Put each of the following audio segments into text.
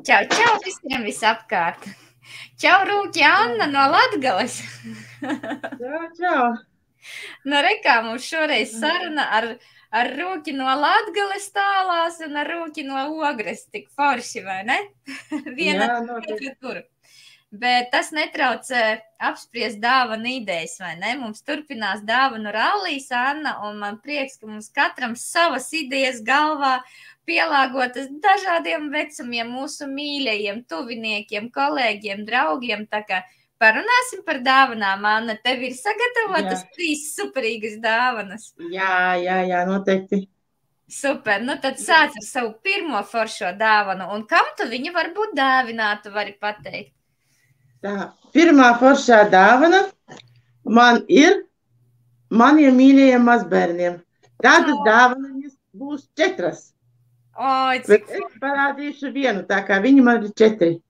Čau, čau visiem visapkārt. Čau, Rūki Anna no Latgales. Čau, čau. Nu, rekā mums šoreiz saruna ar Rūki no Latgales tālās un ar Rūki no Ogres. Tik forši, vai ne? Viena otra tur. Bet tas netraucē apspriest dāvanu idejas, vai ne? Mums turpinās dāvanu rallijas, Anna, un man prieks, ka mums katram savas idejas galvā pielāgotas dažādiem vecumiem, mūsu mīļajiem, tuviniekiem, kolēģiem, draugiem. Tā kā parunāsim par dāvanām, Anna. Tev ir sagatavotas 3 superīgas dāvanas. Jā, noteikti. Super, nu tad sāc ar savu pirmo foršo dāvanu. Un kam tu viņu varbūt dāvinātu, vari pateikt? Tā, pirmā foršā dāvana man ir maniem mīļajiem mazbērniem. Tādas dāvanas būs 4. Oi, bet es parādīšu vienu, tā kā viņi man ir 4.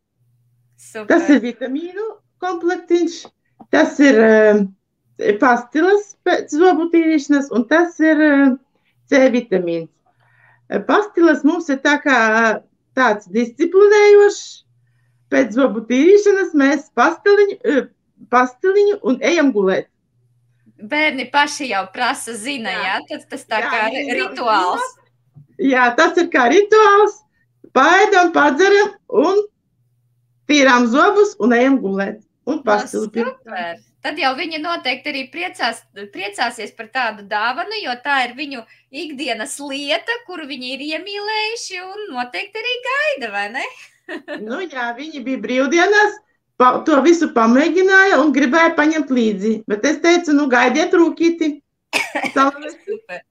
Super. Tas ir vitamīnu komplektiņš, tas ir pastilas pēc zobu tīrīšanas, un tas ir C vitamīns. Pastilas mums ir tā kā tāds disciplinējošs. Pēc zobu tīrīšanas mēs pastiliņu un ejam gulēt. Bērni paši jau prasa, zina, jā? Tas tā kā rituāls. Jā, tas ir kā rituāls, paēdam, padzeram un tīrām zobus un ejam gulēt. Un pastilu super. Tad jau viņi noteikti arī priecāsies par tādu dāvanu, jo tā ir viņu ikdienas lieta, kuru viņi ir iemīlējuši un noteikti arī gaida, vai ne? Nu jā, viņi bija brīvdienās, to visu pamēģināja un gribēja paņemt līdzi. Bet es teicu, nu gaidiet rūkīti. Super.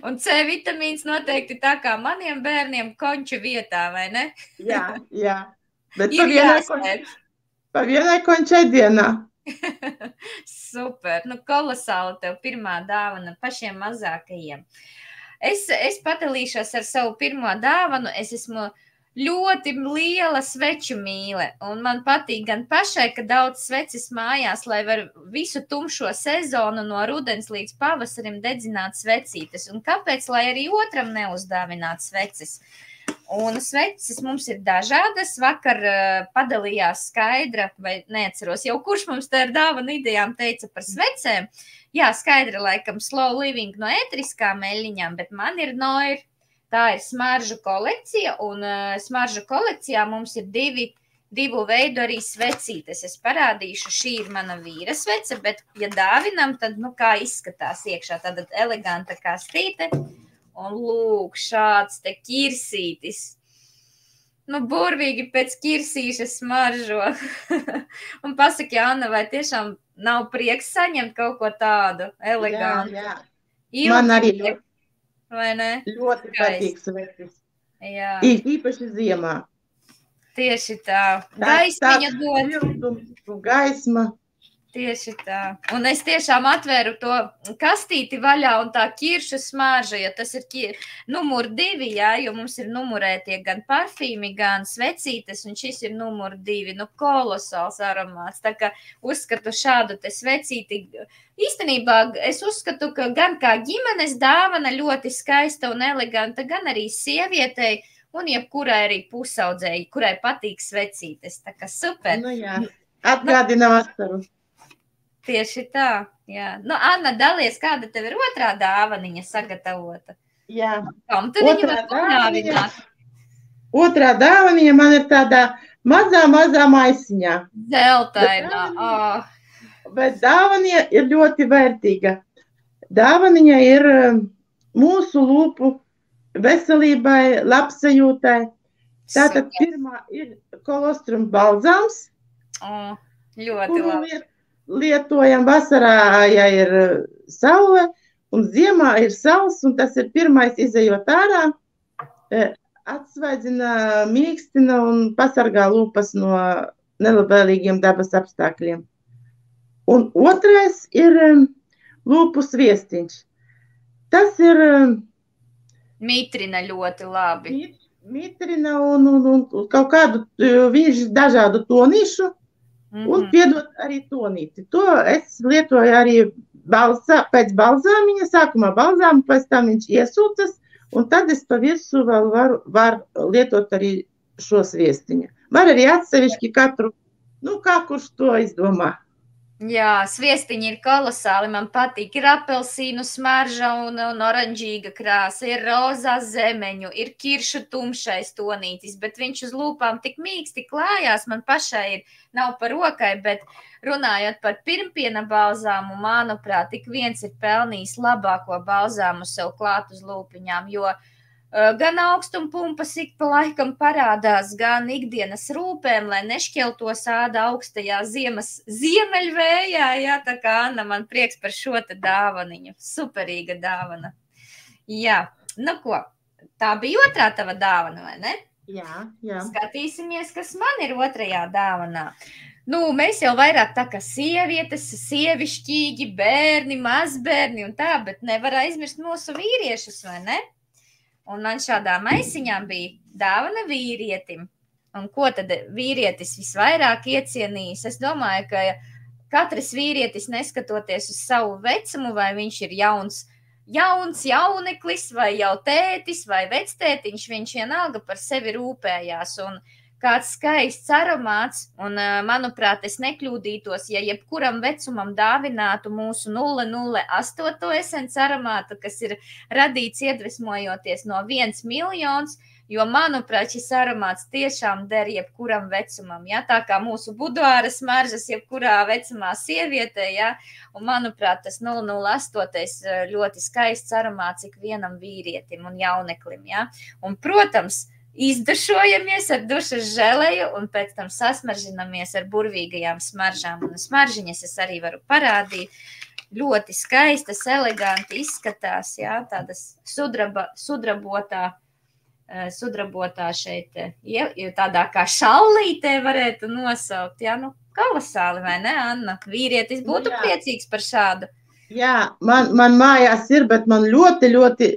Un C vitamīns noteikti tā kā maniem bērniem konču vietā, vai ne? Jā. Bet pa vienai končai dienā. Super, nu kolosāli tev pirmā dāvana pašiem mazākajiem. Es padalīšos ar savu pirmo dāvanu, es esmu ļoti liela sveču mīle, un man patīk gan pašai, ka daudz sveces mājās, lai var visu tumšo sezonu no rudens līdz pavasarim dedzināt svecītes, un kāpēc, lai arī otram neuzdāvināt sveces. Un sveces mums ir dažādas, vakar padalījās Skaidra, vai neatceros jau, kurš mums tā ar dāvanu idejām teica par svecēm. Jā, Skaidra laikam Slow Living no ētriskām eļļiņām, bet man ir Noir. Tā ir smaržu kolekcija, un smaržu kolekcijā mums ir divu veidu arī svecītes. Es parādīšu, šī ir mana vīra svece, bet, ja dāvinam, tad, nu, kā izskatās iekšā, tāda eleganta kastīte, un lūk, šāds te kirsītis. Nu, burvīgi pēc kirsīša smaržo. Un pasaki, Anna, vai tiešām nav prieks saņemt kaut ko tādu elegantu? Jā. Man arī ļoti. Vai ne? Ļoti patīk sveces. Jā. Īpaši ziemā. Tieši tā. Gaismiņa dod. Siltums un gaisma. Tieši tā. Un es tiešām atvēru to kastīti vaļā un tā kiršu smārža, jo tas ir numur 2, jā, jo mums ir numurētie gan parfīmi, gan svecītes, un šis ir numur 2. Nu, kolosāls aromāts. Tā kā uzskatu šādu te svecīti. Īstenībā es uzskatu, ka gan kā ģimenes dāvana ļoti skaista un eleganta, gan arī sievietei un jebkurai arī pusaudzēji, kurai patīk svecītes. Tā kā super. Nu jā, atgādina vasaru. Tieši tā, jā. Nu, Anna, dalies, kāda tev ir otrā dāvaniņa sagatavota? Jā. Kam tu viņu var dāvināt? Otrā dāvaniņa man ir tādā mazā maisiņā. Zeltainā. Bet dāvaniņa ir ļoti vērtīga. Dāvaniņa ir mūsu lūpu veselībai, labsajūtai. Tātad pirmā ir kolostrum balzams. Ļoti kuru labi. lietojam vasarā, ja ir saule, un ziemā ir sauss, un tas ir pirmais izejot ārā, atsvaidzina, mīkstina un pasargā lūpas no nelabvēlīgiem dabas apstākļiem. Un otrais ir lūpu sviestiņš. Tas ir Mitrina ļoti labi. mitrina un kaut kādu, viņš dažādu tonīšu, un piedod arī tonīti. To es lietoju arī pēc balzāmiņa, sākumā balzāmu, pēc tam viņš iesūcas, un tad es pa virsmu vēl varu lietot arī šo sviestiņu. Var arī atsevišķi katru, kā kurš to izdomā. Jā, sviestiņi ir kolosāli, man patīk. Ir apelsīnu smarža un oranžīga krāsa, ir rozā zemeņu, ir kiršu tumšais tonītis, bet viņš uz lūpām tik mīksts, tik klājās, man pašai nav par rokai, bet runājot par pirmpiena balzāmu, manuprāt, tik viens ir pelnījis labāko balzāmu sev klāt uz lūpiņām, jo gan augstumpumpas ik pa laikam parādās, gan ikdienas rūpēm, lai nešķeltos āda augstajā ziemeļvējā, jā, tā kā Anna, man prieks par šo te dāvaniņu, superīga dāvana. Jā, ko, tā bija otrā tava dāvana, vai ne? Jā. Skatīsimies, kas man ir otrajā dāvanā. Mēs jau vairāk tā kā sievietes, sievišķīgi, bērni, mazbērni un tā, bet nevar aizmirst mūsu vīriešus, vai ne? Un man šādā maisiņā bija dāvana vīrietim. Un ko tad vīrietis visvairāk iecienījis? Es domāju, ka katrs vīrietis, neskatoties uz savu vecumu, vai viņš ir jauns jauneklis, vai jau tētis, vai vectētiņš, viņš vienalga par sevi rūpējās. Un kāds skaists aromāts, un, manuprāt, es nekļūdītos, ja jebkuram vecumam dāvinātu mūsu 008 esens aromātu, kas ir radīts iedvesmojoties no 1 miljons, jo, manuprāt, šis aromāts tiešām der jebkuram vecumam, ja? Tā kā mūsu buduāra smaržas jebkurā vecumā sievietē, ja? Un, manuprāt, tas 008 ļoti skaists aromāts ikvienam vīrietim un jauneklim, ja? Un, protams, izdušojamies ar dušas želeju un pēc tam sasmaržinamies ar burvīgajām smaržām. Un smaržiņas es arī varu parādīt. Ļoti skaistas, eleganti izskatās, jā, tādas sudrabotā šeit, tādā kā šallītē varētu nosaukt, jā, kolosāli, vai ne, Anna? Vīrietis būtu priecīgs par šādu. Jā, man mājās ir, bet man ļoti, ļoti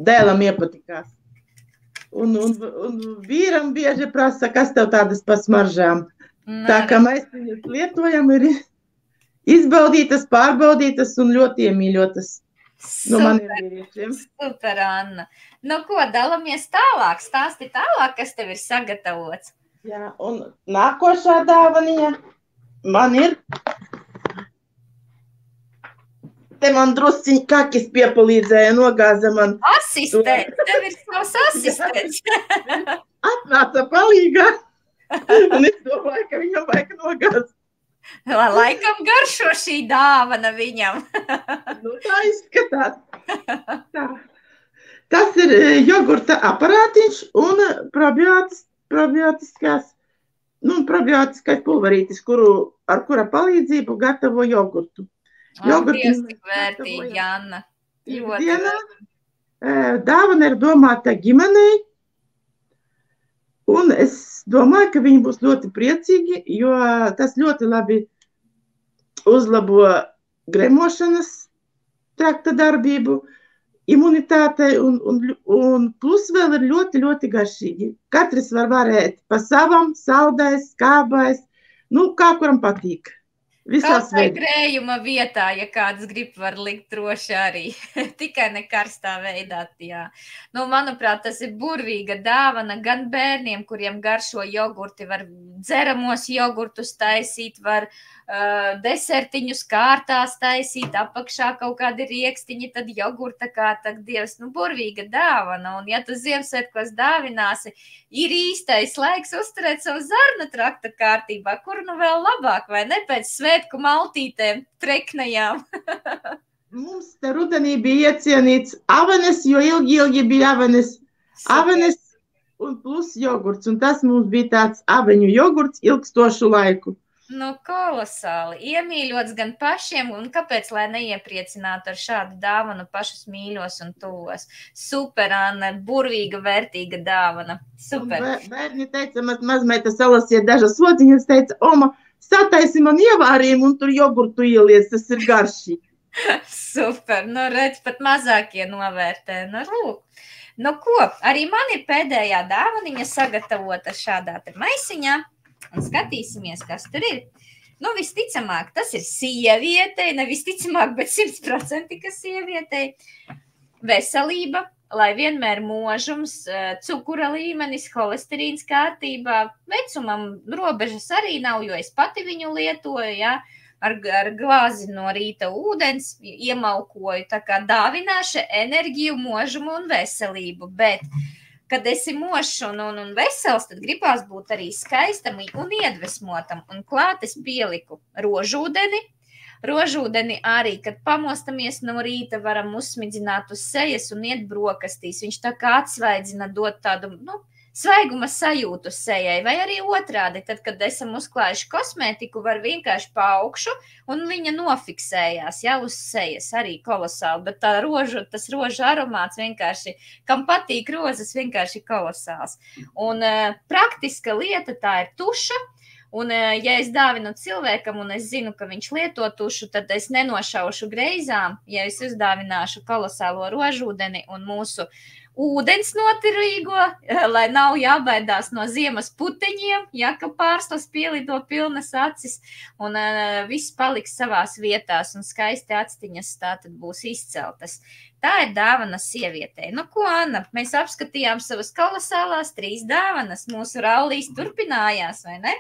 dēlam iepatikās. Un vīram bieži prasa, kas tev tādas pasmaržām. Tā kā mēs viņus lietojam, ir izbaudītas, pārbaudītas un ļoti iemīļotas no maniem vīriešiem. Super, Anna. Ko, dalamies tālāk, stāsti tālāk, kas tev ir sagatavots. Jā, un nākošā dāvaniņa man ir... Te man drusciņ kakis piepalīdzēja, nogāza man. Asistents, tev ir savs asistents. Atnāca palīgā, un es domāju, ka viņam vajag nogāzt. Laikam garšo šī dāvana viņam. Tā izskatās. Tā. Tas ir jogurta aparātiņš un probiotiskais pulverītis, ar kura palīdzību gatavo jogurtu. Dievs, tik vērtīgi, Anna. Dāvana ir domāta ģimenei, un es domāju, ka viņi būs ļoti priecīgi, jo tas ļoti labi uzlabo gremošanas trakta darbību, imunitātei, un plus vēl ir ļoti, ļoti garšīgi. Katrs var varēt pa savam, saldais, skābais, kā kuram patīk. Kaut vai grējuma vietā, ja kāds grib, var likt droši arī. Tikai ne karstā veidā, jā. Manuprāt, tas ir burvīga dāvana gan bērniem, kuriem garšo jogurti, var dzeramos jogurtus taisīt, var desertiņus kārtās taisīt, apakšā kaut kādi riekstiņi, tad jogurta kārta, Dievs, burvīga dāvana. Un ja tu Ziemassvētkos dāvināsi, ir īstais laiks uzturēt savu zarnu trakta kārtībā, kur vēl labāk, vai ne, pēc svētku maltītēm, treknajām. Mums te rudenī bija iecienīts avenes, jo ilgi bija avenes un plus jogurts, un tas mums bija tāds aveņu jogurts ilgstošu laiku. Nu, kolosāli. Iemīļots gan pašiem, un kāpēc, lai neiepriecinātu ar šādu dāvanu pašus mīļos un tuvos. Super, Anna, burvīga, vērtīga dāvana. Super. Bērni teica, mazmeita salasīja dažas odziņas, teica, Oma, sataisi man ievārījumu un tur jogurtu ieliec, tas ir garšīgi. Super, nu redz, pat mazākie novērtē. Nu, lūk. Nu, ko, arī man ir pēdējā dāvaniņa sagatavota šādā te maisiņā. Un skatīsimies, kas tur ir. Nu, visticamāk, tas ir sievietei, ne visticamāk, bet 100% ka sievietei. Veselība, lai vienmēr mūžums, cukura līmenis, holesterīns kārtībā, vecumam robežas arī nav, jo es pati viņu lietoju, ja, ar glāzi no rīta ūdens iemalkoju, tā kā dāvināšu enerģiju, mūžumu un veselību, bet kad esi mošs un vesels, tad gribās būt arī skaistam un iedvesmotam. Un klāt es pieliku rožūdeni. Rožūdeni arī, kad pamostamies no rīta, varam uzsmidzināt uz sejas un iet brokastīs. Viņš tā kā atsvaidzina, dot tādu, svaiguma sajūtu sejai, vai arī otrādi, tad, kad esam uzklājuši kosmētiku, var vienkārši paaugšu un viņa nofiksējās, ja, uz sejas, arī kolosāli, bet tas rožu aromāts vienkārši, kam patīk rozes, vienkārši kolosāls. Un praktiska lieta tā ir tuša, un ja es dāvinu cilvēkam un es zinu, ka viņš lieto tušu, tad es nenošaušu greizām, ja es uzdāvināšu kolosālo rožūdeni un mūsu ūdens noturīgo, lai nav jābaidās no ziemas puteņiem, ja ka pārslas pielido pilnas acis un viss paliks savās vietās un skaisti actiņas tātad būs izceltas. Tā ir dāvana sievietei. Nu, ko, Anna, mēs apskatījām savas kolosālās 3 dāvanas, mūsu raulīs turpinājās, vai ne?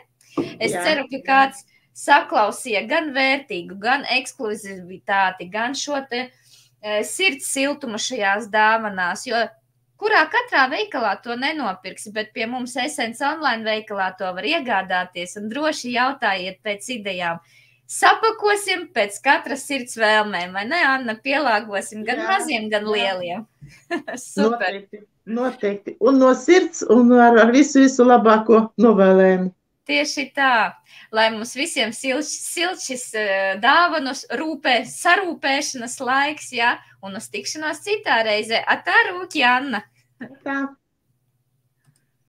Es ceru, ka kāds saklausīja gan vērtīgu, gan ekskluzivitāti, gan šo te sirds siltumu šajās dāvanās, jo kurā katrā veikalā to nenopirksi, bet pie mums Essence online veikalā to var iegādāties un droši jautājiet pēc idejām. Sapakosim pēc katras sirds vēlmēm, vai ne, Anna? Pielāgosim gan maziem, gan lieliem. Super. Noteikti. Un no sirds un ar visu labāko novēlējumu. Tieši tā, lai mums visiem silts šis dāvanos sarūpēšanas laiks, ja, un uz tikšanos citā reizē. Atā, Rūki, Anna! Tā.